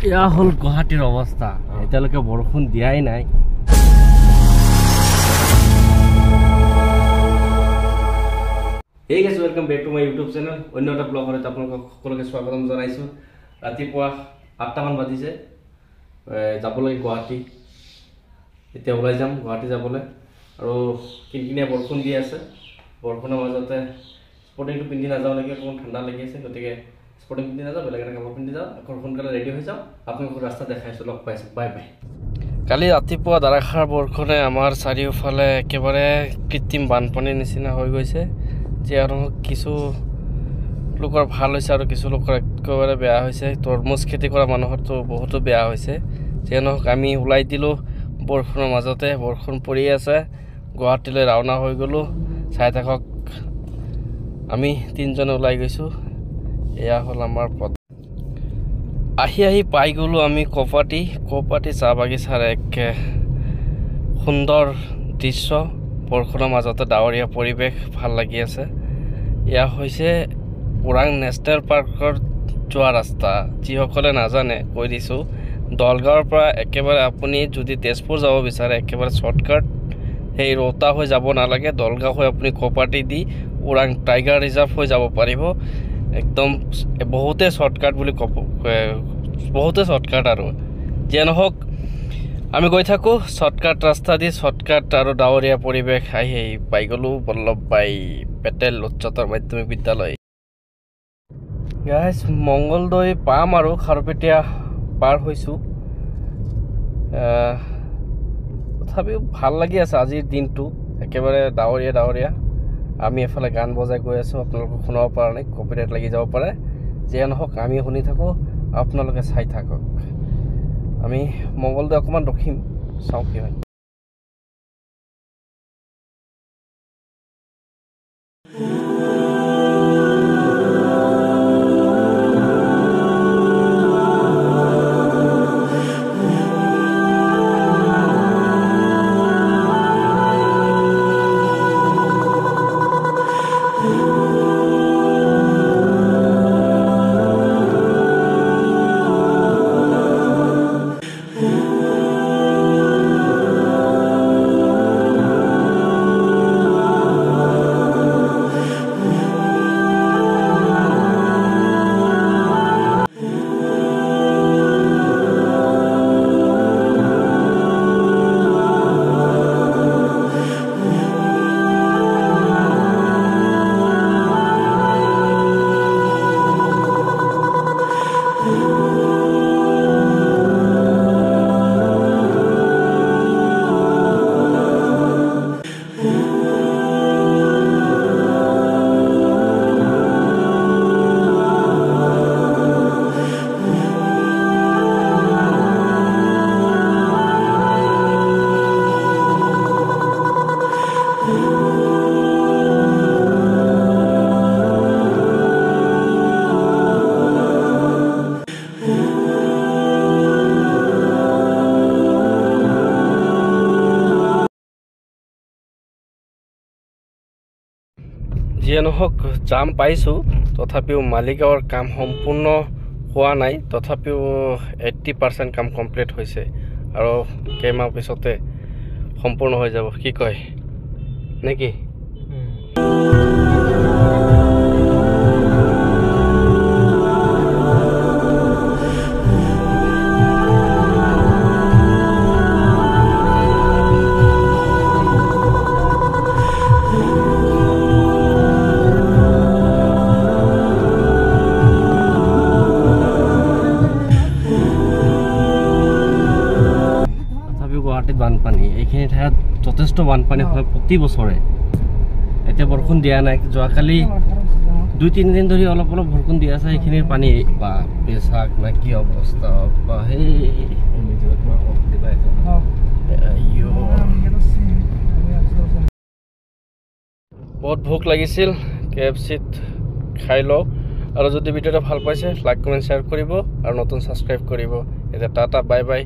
এয়া হল গুৱাহাটীৰ অৱস্থা এতিয়ালৈকে বৰষুণ দিয়াই নাই Hey guys, welcome back to my YouTube channel. অন্য এটা ব্লগত আপোনালোকক সকলোকে স্বাগতম জনাইছো ৰাতিপুৱা 8টা মান বাজিছে যাবলৈ গুৱাহাটী এতিয়া ওলাই যাম গুৱাহাটী যাবলৈ আৰু কিনকিনিয়া বৰষুণ দি আছে বৰষুণৰ মাজতে স্পৰ্টিংটো পিন্ধি নাযাওঁ নেকি অকণ ঠাণ্ডা লাগি আছে গতিকে স্পৰ্টিং পিন্ধি নাযাওঁ বেলেগ এটা কাপোৰ পিন্ধি যাওঁ আকৌ সোনকালে ৰেডি হৈ যাওঁ আপোনালোকক ৰাস্তা দেখাইছো লগ পাইছো বাই বাই কালি ৰাতিপুৱা ধাৰাসাৰ বৰষুণে আমাৰ চাৰিওফালে একেবাৰে কৃত্ৰিম বানপানীৰ নিচিনা হৈ গৈছে যে আৰু কিছু লোকৰ ভাল হৈছে আৰু কিছু লোকৰ একেবাৰে বেয়া হৈছে তৰমুজ খেতি কৰা মানুহৰতো বহুতো বেয়া হৈছে যে নহওক আমি ওলাই দিলো বৰষুণৰ মাজতে বৰষুণ পৰি আছে গুৱাহাটীলৈ ৰাওনা হৈ গলো চাই থাকক আমি তিনজনে ওলাই গৈছো এয়া হল আমাৰ পথ আহি পাই গলো আমি কোপাটি চাহ বাগিচাৰ এক সুন্দৰ দৃশ্য বৰষুণৰ মাজতে ডাৱৰীয়া পৰিৱেশ ভাল লাগি আছে ইয়া হৈছে ওৰাং নেশ্যনেল পাৰ্কৰ যোৱা ৰাস্তা যিসকলে নাজানে কৈ দিছো দলগাঁৱৰ পৰা একেবাৰে আপুনি যদি তেজপুৰ যাব বিচাৰে একেবাৰে শৰ্টকাট সেই ৰৌতা হৈ যাব নালাগে দলগাঁও হৈ আপুনি কোপাটি দি ওৰাং টাইগাৰ ৰিজাৰ্ভ হৈ যাব পাৰিব একদম বহুতে শৰ্টকাট বুলি বহুতে শৰ্টকাট আৰু যে নহওক আমি গৈ থাকো শৰ্টকাট ৰাস্তা দি শৰ্টকাট আৰু ডাৱৰীয়া পৰিৱেশ আহি পাই গলো বল্লভভাই পেটেল উচ্চতৰ মাধ্যমিক বিদ্যালয় গাইস মংগলদৈ পাম আৰু খাৰপেটিয়া পাৰ হৈছো তথাপিও ভাল লাগি আছে আজিৰ দিনটো একেবাৰে ডাৱৰীয়া আমি এফালে গান বজাই গৈ আছো আপোনালোকক শুনাব পৰা নাই কপিৰাইট লাগি যাব পাৰে যে নহওক আমি শুনি থাকো আপোনালোকে চাই থাকক আমি মংগলদৈ অকমান ৰখিম চাও কি হয় যে নহওক জাম পাইছো তথাপিও মালিগাঁৱৰ কাম সম্পূৰ্ণ হোৱা নাই তথাপিও 80% কাম কমপ্লিট হৈছে আৰু কেইমাহ পিছতে সম্পূৰ্ণ হৈ যাব কি কয় নেকি বানপানী এইখিনি ঠাইত যথেষ্ট বানপানী হয় প্ৰতি বছৰে এতিয়া বৰষুণ দিয়া নাই যোৱাকালি 2-3 দিন ধৰি অলপ বৰষুণ দি আছে এইখিনিৰ পানী বা বেছাক না কি অৱস্থা বা হেই বহুত ভোক লাগিছিল কেএফচিত খাই লওঁ আৰু যদি ভিডিঅ'টো ভাল পাইছে লাইক কমেণ্ট শ্বেয়াৰ কৰিব আৰু নতুন ছাবস্ক্ৰাইব কৰিব এতিয়া টাটা বাই বাই